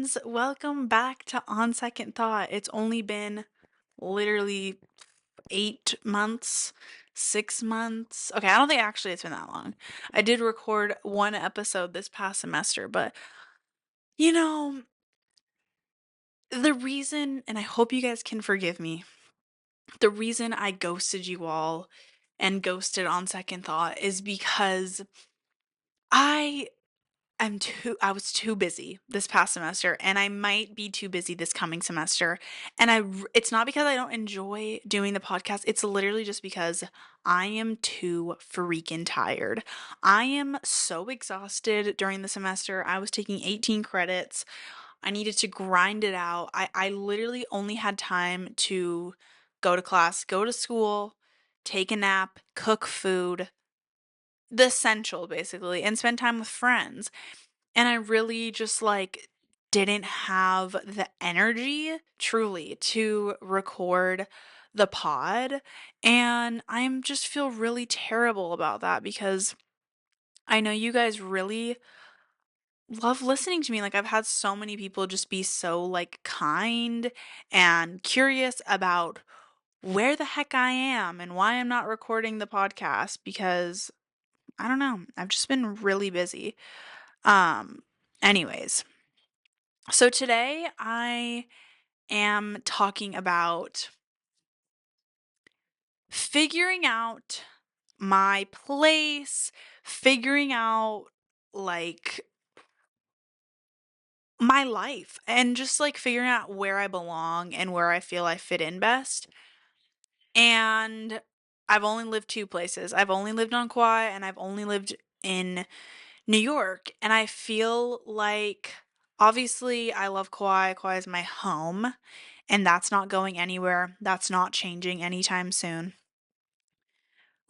friends. Welcome back to On Second Thought. It's only been literally 8 months, 6 months. Okay, I don't think actually it's been that long. I did record one episode this past semester, but you know, the reason, and I hope you guys can forgive me, the reason I ghosted you all and ghosted On Second Thought is because I I was too busy this past semester and I might be too busy this coming semester. And it's not because I don't enjoy doing the podcast. It's literally just because I am too freaking tired. I am so exhausted during the semester. I was taking 18 credits. I needed to grind it out. I literally only had time to go to class, go to school, take a nap, cook food, the essential basically, and spend time with friends. And I really just like didn't have the energy truly to record the pod. And I'm just feel really terrible about that because I know you guys really love listening to me. Like I've had so many people just be so like kind and curious about where the heck I am and why I'm not recording the podcast because I don't know. I've just been really busy. Um anyways, so today I am talking about figuring out my place, figuring out like my life, and just like figuring out where I belong and where I feel I fit in best. And I've only lived two places. I've only lived on Kauai and I've only lived in New York. And I feel like obviously I love Kauai. Kauai is my home. And that's not going anywhere. That's not changing anytime soon.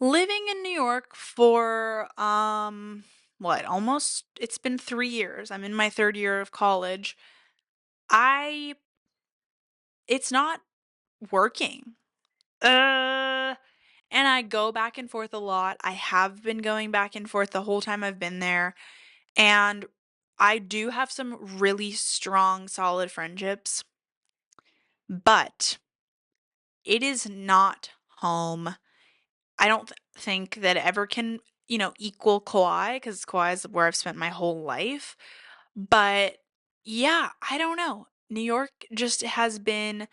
Living in New York for what? Almost it's been 3 years. I'm in my 3rd year of college. I it's not working. Uh and I go back and forth a lot. I have been going back and forth the whole time I've been there, and I do have some really strong solid friendships, but it is not home. I don't think that it ever can, equal Kauai because Kauai is where I've spent my whole life. But yeah, I don't know. New York just has been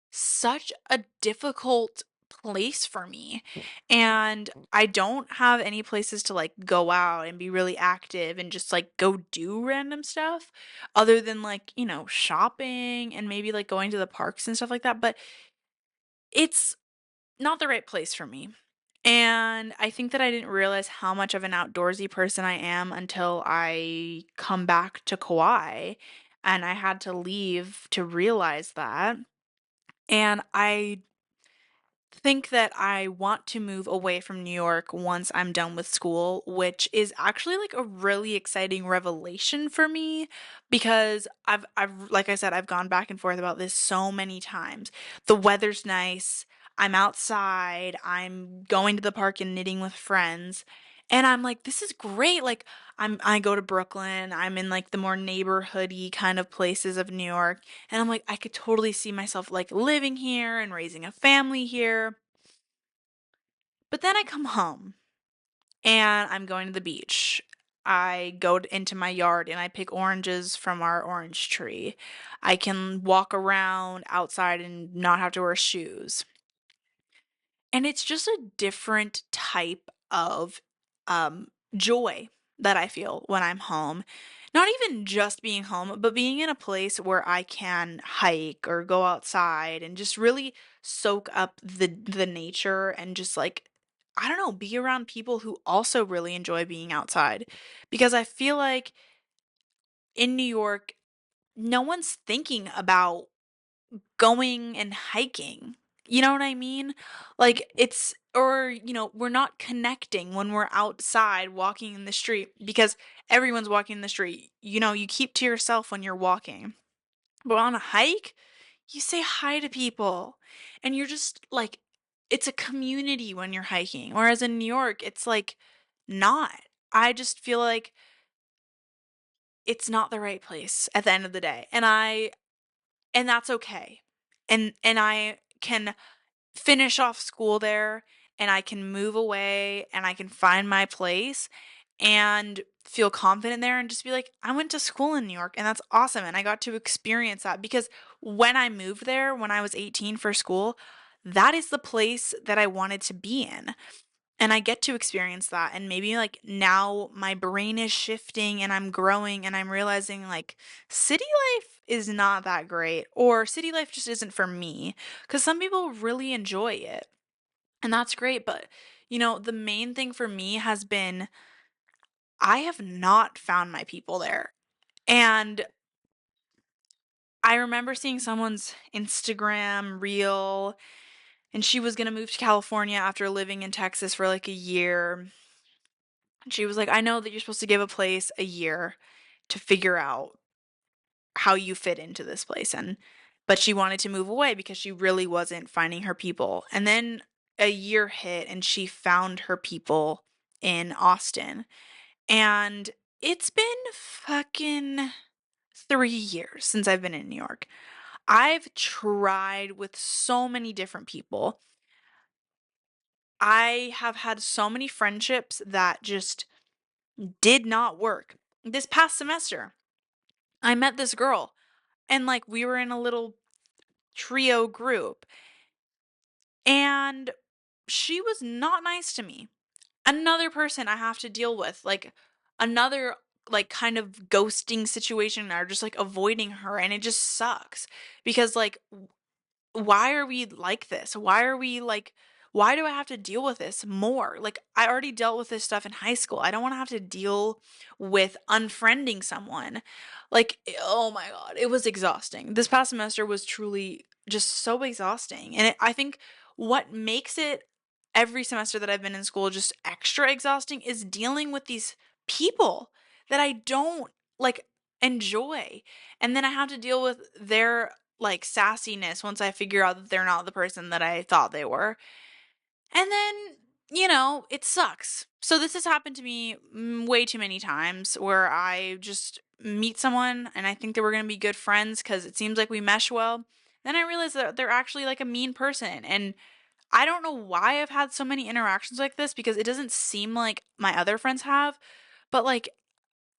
such a difficult place for me. And I don't have any places to like go out and be really active and just like go do random stuff other than like, shopping and maybe like going to the parks and stuff like that. But it's not the right place for me. And I think that I didn't realize how much of an outdoorsy person I am until I come back to Kauai and I had to leave to realize that. And I think that I want to move away from New York once I'm done with school, which is actually like a really exciting revelation for me because I've like I said, I've gone back and forth about this so many times. The weather's nice, I'm outside, I'm going to the park and knitting with friends. And I'm like, this is great. Like I go to Brooklyn, I'm in like the more neighborhoody kind of places of New York. And I'm like, I could totally see myself like living here and raising a family here. But then I come home and I'm going to the beach. I go into my yard and I pick oranges from our orange tree. I can walk around outside and not have to wear shoes. And it's just a different type of joy that I feel when I'm home. Not even just being home, but being in a place where I can hike or go outside and just really soak up the nature and just like I don't know, be around people who also really enjoy being outside. Because I feel like in New York, no one's thinking about going and hiking. You know what I mean? Like it's or we're not connecting when we're outside walking in the street because everyone's walking in the street. You keep to yourself when you're walking. But on a hike, you say hi to people and you're just like it's a community when you're hiking. Whereas in New York, it's like not. I just feel like it's not the right place at the end of the day, and that's okay. And I can finish off school there, and I can move away, and I can find my place and feel confident there and just be like, "I went to school in New York, and that's awesome," and I got to experience that because when I moved there when I was 18 for school, that is the place that I wanted to be in. And I get to experience that, and maybe, like, now my brain is shifting and I'm growing and I'm realizing, like, city life is not that great, or city life just isn't for me. Because some people really enjoy it, and that's great, but, the main thing for me has been I have not found my people there, and I remember seeing someone's Instagram reel, and she was gonna move to California after living in Texas for, like, a year. She was like, "I know that you're supposed to give a place a year to figure out how you fit into this place," and but she wanted to move away because she really wasn't finding her people, and then a year hit and she found her people in Austin, and it's been fucking 3 years since I've been in New York. I've tried with so many different people. I have had so many friendships that just did not work. This past semester, I met this girl and like we were in a little trio group and she was not nice to me. Another person I have to deal with, like another like kind of ghosting situation or just like avoiding her and it just sucks because like why are we like this? Why do I have to deal with this more? Like I already dealt with this stuff in high school. I don't want to have to deal with unfriending someone. Like oh my god, it was exhausting. This past semester was truly just so exhausting. And I think what makes it every semester that I've been in school just extra exhausting is dealing with these people that I don't like enjoy. And then I have to deal with their like sassiness once I figure out that they're not the person that I thought they were. And then, it sucks. So this has happened to me way too many times where I just meet someone and I think that we're going to be good friends cuz it seems like we mesh well. Then I realize that they're actually like a mean person and I don't know why I've had so many interactions like this because it doesn't seem like my other friends have, but like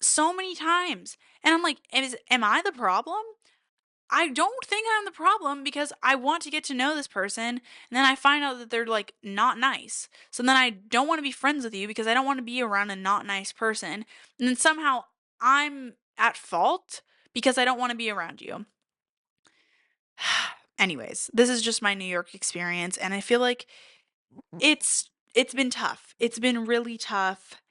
so many times. And I'm like, am I the problem? I don't think I'm the problem because I want to get to know this person and then I find out that they're like not nice. So then I don't want to be friends with you because I don't want to be around a not nice person. And then somehow I'm at fault because I don't want to be around you. Anyways, this is just my New York experience and I feel like it's been tough. It's been really tough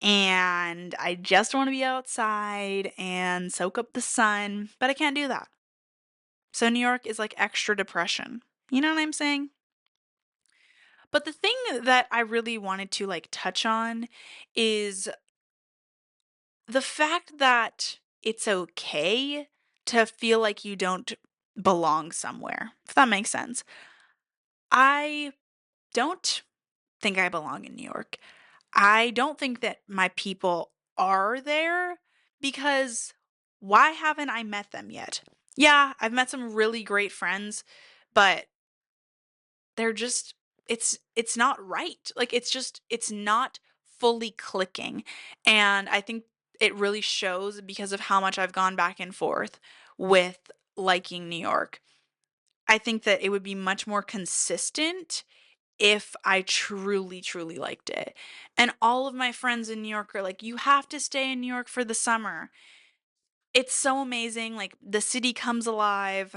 and I just want to be outside and soak up the sun, but I can't do that. So New York is like extra depression. You know what I'm saying? But the thing that I really wanted to like touch on is the fact that it's okay to feel like you don't belong somewhere. If that makes sense. I don't think I belong in New York. I don't think that my people are there because why haven't I met them yet? Yeah, I've met some really great friends, but they're just it's not right. Like it's not fully clicking. And I think it really shows because of how much I've gone back and forth with liking New York. I think that it would be much more consistent if I truly, truly liked it. And all of my friends in New York are like, you have to stay in New York for the summer. It's so amazing. Like the city comes alive.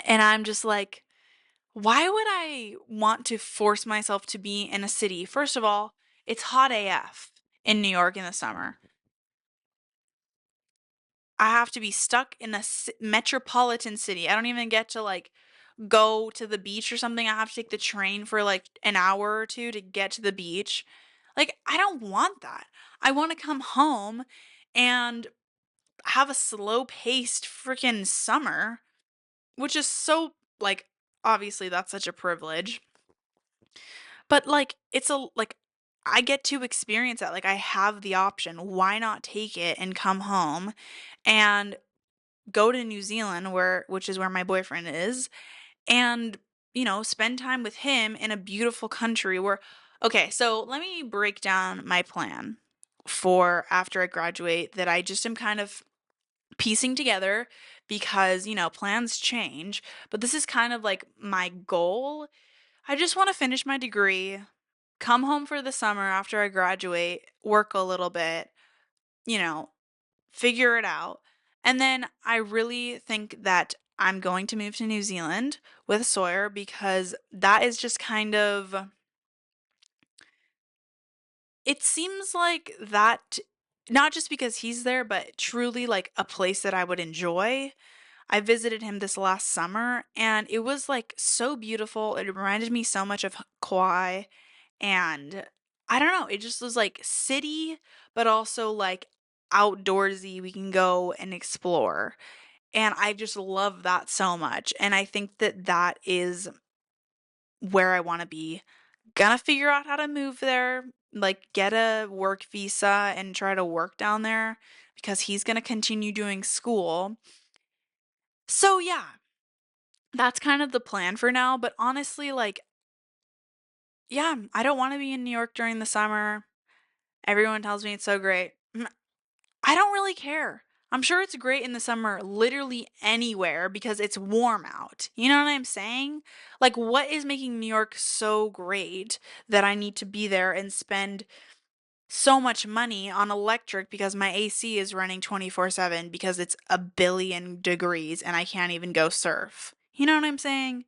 And I'm just like, why would I want to force myself to be in a city? First of all, it's hot AF in New York in the summer. I have to be stuck in a metropolitan city. I don't even get to like go to the beach or something. I have to take the train for like an hour or two to get to the beach. Like, I don't want that. I want to come home and have a slow paced freaking summer, which is so like obviously that's such a privilege. But like it's a like I get to experience that, like, I have the option, why not take it and come home and go to New Zealand which is where my boyfriend is, and, spend time with him in a beautiful country where okay, so let me break down my plan for after I graduate that I just am kind of piecing together because, plans change, but this is kind of like my goal. I just want to finish my degree, come home for the summer after I graduate, work a little bit, you know, figure it out. And then I really think that I'm going to move to New Zealand with Sawyer because that is just kind of it seems like that not just because he's there, but truly like a place that I would enjoy. I visited him this last summer and it was like so beautiful. It reminded me so much of Kauai and I don't know, it just was like city, but also like outdoorsy. We can go and explore. And I just love that so much. And I think that that is where I want to be. Gonna figure out how to move there, like get a work visa and try to work down there because he's gonna continue doing school. So yeah, that's kind of the plan for now. But honestly, like, yeah, I don't want to be in New York during the summer. Everyone tells me it's so great. I don't really care. I'm sure it's great in the summer, literally anywhere because it's warm out. You know what I'm saying? Like, what is making New York so great that I need to be there and spend so much money on electric because my AC is running 24/7 because it's a billion degrees and I can't even go surf? You know what I'm saying?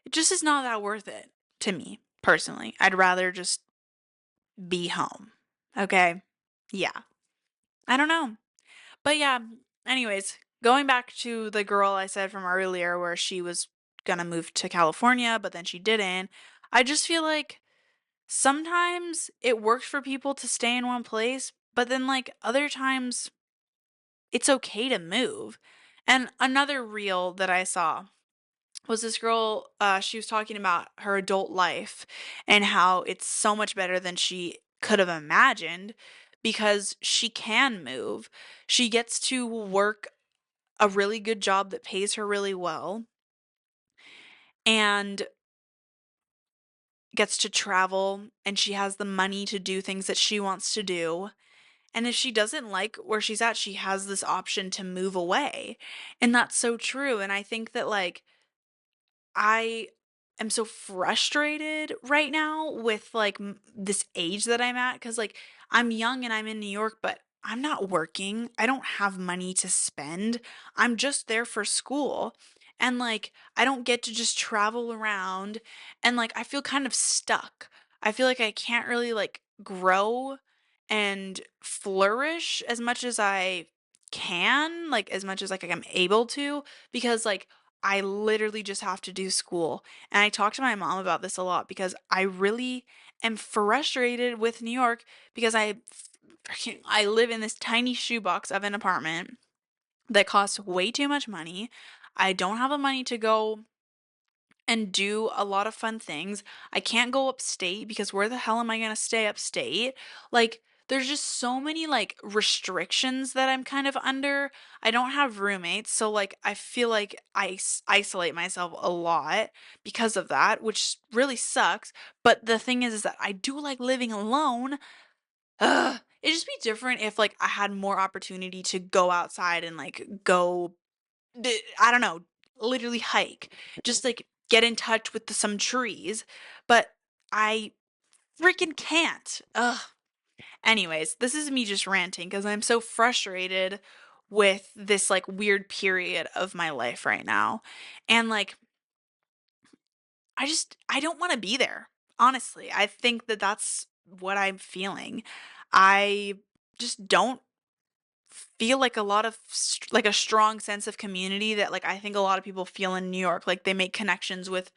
It just is not that worth it to me personally. I'd rather just be home. Okay? Yeah. I don't know. But yeah, anyways, going back to the girl I said from earlier where she was gonna move to California, but then she didn't. I just feel like sometimes it works for people to stay in one place, but then like other times it's okay to move. And another reel that I saw was this girl, she was talking about her adult life and how it's so much better than she could have imagined because she can move. She gets to work a really good job that pays her really well and gets to travel and she has the money to do things that she wants to do. And if she doesn't like where she's at, she has this option to move away. And that's so true. And I think that like I am so frustrated right now with like this age that I'm at cuz like I'm young and I'm in New York but I'm not working. I don't have money to spend. I'm just there for school. And like I don't get to just travel around and like I feel kind of stuck. I feel like I can't really like grow and flourish as much as I can, like as much as like I'm able to because like I literally just have to do school. And I talk to my mom about this a lot because I really am frustrated with New York because I live in this tiny shoebox of an apartment that costs way too much money. I don't have the money to go and do a lot of fun things. I can't go upstate because where the hell am I going to stay upstate? Like there's just so many like restrictions that I'm kind of under. I don't have roommates, so like I feel like isolate myself a lot because of that, which really sucks. But the thing is that I do like living alone. It'd just be different if like I had more opportunity to go outside and like go I don't know, literally hike, just like get in touch with some trees, but I freaking can't. Ugh. Anyways, this is me just ranting because I'm so frustrated with this like weird period of my life right now. And like, I don't want to be there. Honestly, I think that that's what I'm feeling. I just don't feel like a lot of like a strong sense of community that like I think a lot of people feel in New York. Like they make connections with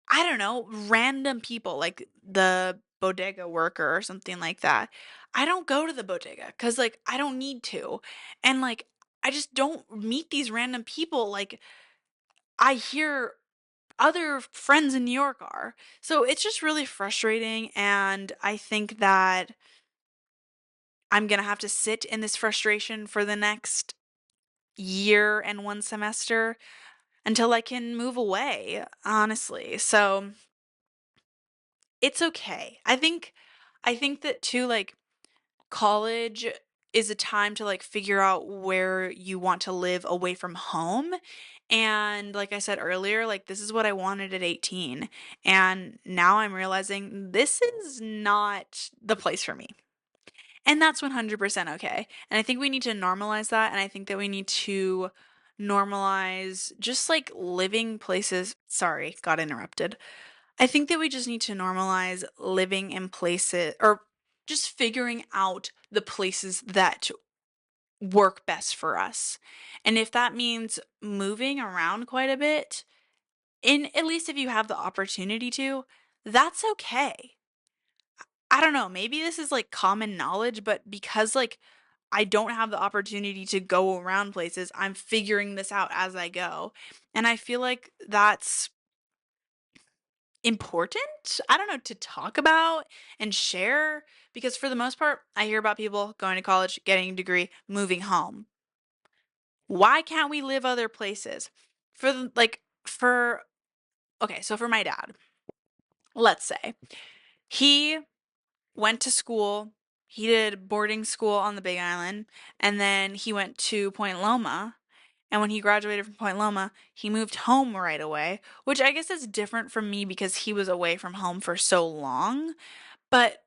I don't know, random people like the bodega worker or something like that. I don't go to the bodega cuz like I don't need to. And like I just don't meet these random people like I hear other friends in New York are. So it's just really frustrating, and I think that I'm gonna have to sit in this frustration for the next year and 1 semester until I can move away, honestly. So it's okay. I think that too, like, college is a time to, like, figure out where you want to live away from home, and like I said earlier, like, this is what I wanted at 18, and now I'm realizing this is not the place for me, and that's 100% okay, and I think we need to normalize that, and I think that we need to normalize just, like, living places. Sorry, got interrupted. I think that we just need to normalize living in places, or just figuring out the places that work best for us. And if that means moving around quite a bit, in at least if you have the opportunity to, that's okay. I don't know, maybe this is like common knowledge, but because like I don't have the opportunity to go around places, I'm figuring this out as I go. And I feel like that's important? I don't know, to talk about and share, because for the most part, I hear about people going to college, getting a degree, moving home. Why can't we live other places? For the, like for okay, so for my dad, let's say he went to school, he did boarding school on the Big Island, and then he went to Point Loma. And when he graduated from Point Loma, he moved home right away, which I guess is different from me because he was away from home for so long. But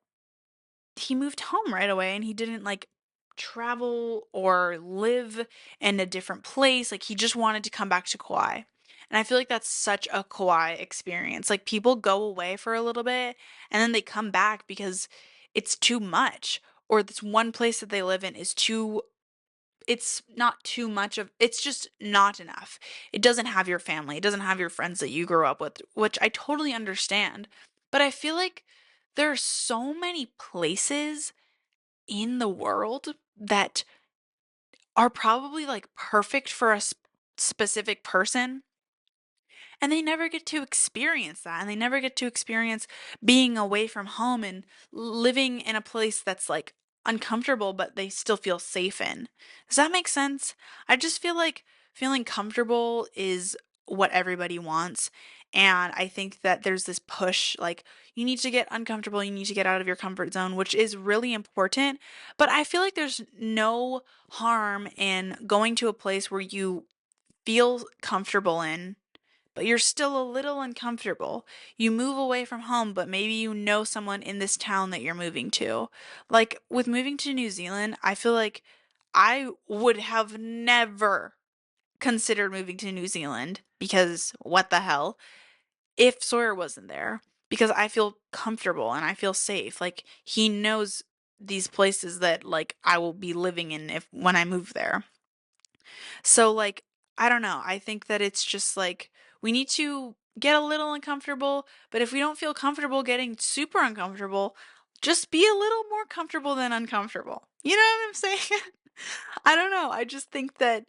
he moved home right away, and he didn't like travel or live in a different place. Like he just wanted to come back to Kauai. And I feel like that's such a Kauai experience. Like people go away for a little bit and then they come back because it's too much, or this one place that they live in is too, it's not too much of, it's just not enough. It doesn't have your family, it doesn't have your friends that you grew up with, which I totally understand. But I feel like there are so many places in the world that are probably like perfect for a specific person, and they never get to experience that, and they never get to experience being away from home and living in a place that's like uncomfortable but they still feel safe in. Does that make sense? I just feel like feeling comfortable is what everybody wants, and I think that there's this push, like, you need to get uncomfortable, you need to get out of your comfort zone, which is really important, but I feel like there's no harm in going to a place where you feel comfortable in, but you're still a little uncomfortable. You move away from home, but maybe you know someone in this town that you're moving to. Like with moving to New Zealand, I feel like I would have never considered moving to New Zealand, because what the hell, if Sawyer wasn't there, because I feel comfortable and I feel safe. Like he knows these places that like I will be living in if when I move there. So, like, I don't know. I think that it's just like we need to get a little uncomfortable, but if we don't feel comfortable getting super uncomfortable, just be a little more comfortable than uncomfortable. You know what I'm saying? I don't know. I just think that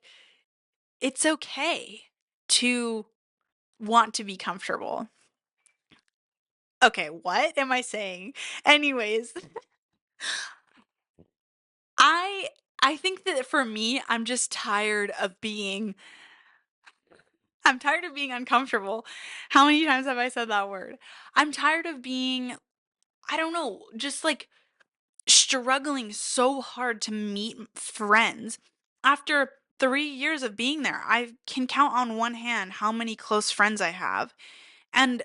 it's okay to want to be comfortable. Okay, what am I saying? Anyways, I I think that for me, I'm tired of being uncomfortable. How many times have I said that word? I'm tired of being, I don't know, just like struggling so hard to meet friends. After 3 years of being there, I can count on one hand how many close friends I have. And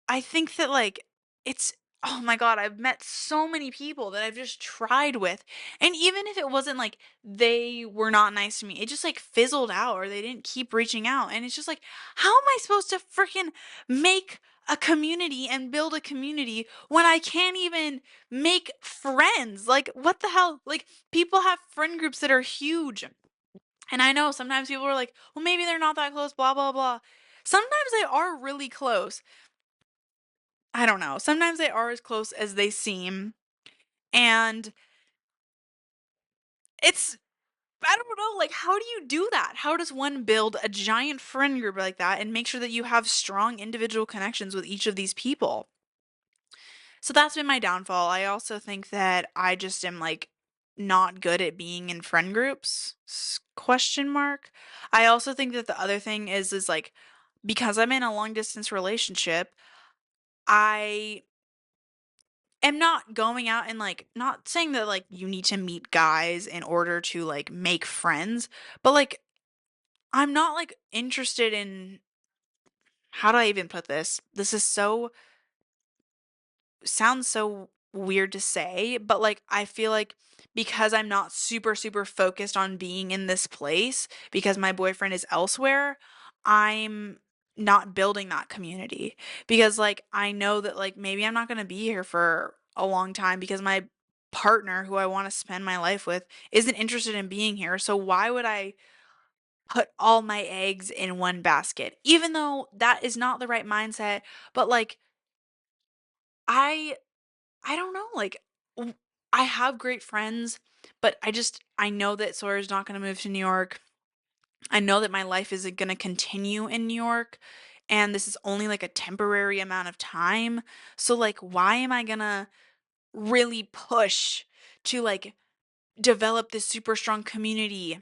I think that like it's, oh my god, I've met so many people that I've just tried with. And even if it wasn't like they were not nice to me, it just like fizzled out or they didn't keep reaching out. And it's just like, how am I supposed to freaking make a community and build a community when I can't even make friends? Like what the hell? Like people have friend groups that are huge. And I know sometimes people are like, well, maybe they're not that close, blah, blah, blah. Sometimes they are really close. I don't know. Sometimes they are as close as they seem. And it's I don't know, like, how do you do that? How does one build a giant friend group like that and make sure that you have strong individual connections with each of these people? So that's been my downfall. I also think that I just am like not good at being in friend groups? Question mark. I also think that the other thing is like because I'm in a long distance relationship, I am not going out and like not saying that like you need to meet guys in order to like make friends, but like I'm not like interested in how do I even put this? This is so sounds so weird to say, but like I feel like because I'm not super super focused on being in this place because my boyfriend is elsewhere, I'm not building that community because like I know that like maybe I'm not going to be here for a long time because my partner who I want to spend my life with isn't interested in being here. So why would I put all my eggs in one basket? Even though that is not the right mindset, but like I I don't know, like, w I have great friends, but I know that Sawyer's not gonna move to New York. I know that my life isn't gonna continue in New York, and this is only, like, a temporary amount of time, so, like, why am I gonna really push to, like, develop this super strong community?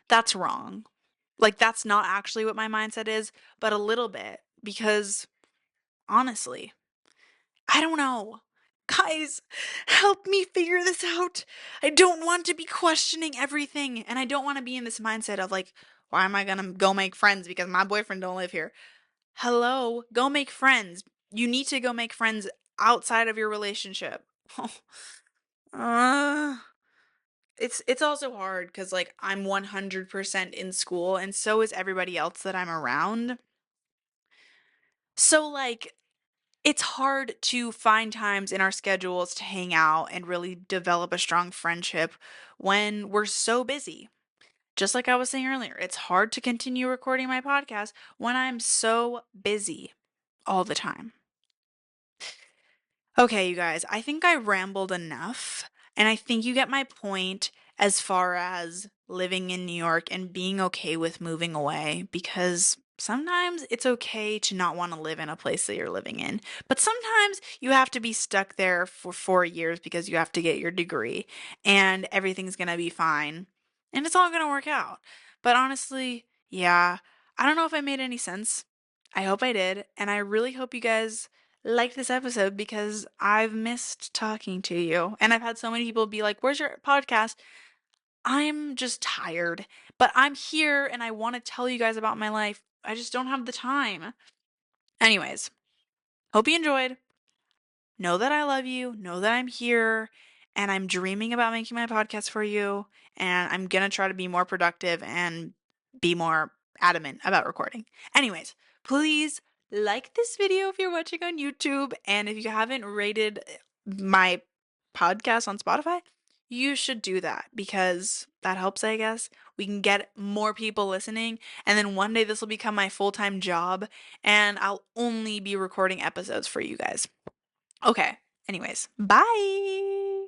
That's wrong. Like, that's not actually what my mindset is, but a little bit, because honestly I don't know. Guys, help me figure this out. I don't want to be questioning everything, and I don't want to be in this mindset of like, why am I gonna go make friends because my boyfriend don't live here? Hello, go make friends. You need to go make friends outside of your relationship. uh, it's also hard because like I'm 100% in school, and so is everybody else that I'm around. So like it's hard to find times in our schedules to hang out and really develop a strong friendship when we're so busy. Just like I was saying earlier, it's hard to continue recording my podcast when I'm so busy all the time. Okay, you guys, I think I rambled enough, and I think you get my point as far as living in New York and being okay with moving away because sometimes it's okay to not want to live in a place that you're living in, but sometimes you have to be stuck there for 4 years because you have to get your degree and everything's gonna be fine and it's all gonna work out. But honestly, yeah, I don't know if I made any sense. I hope I did, and I really hope you guys liked this episode because I've missed talking to you. And I've had so many people be like, "Where's your podcast?" I'm just tired, but I'm here and I want to tell you guys about my life. I just don't have the time. Anyways, hope you enjoyed. Know that I love you, know that I'm here, and I'm dreaming about making my podcast for you. And I'm gonna try to be more productive and be more adamant about recording. Anyways, please like this video if you're watching on YouTube. And if you haven't rated my podcast on Spotify, you should do that because that helps, I guess. We can get more people listening. And then one day this will become my full time job, and I'll only be recording episodes for you guys. Okay. Anyways, bye.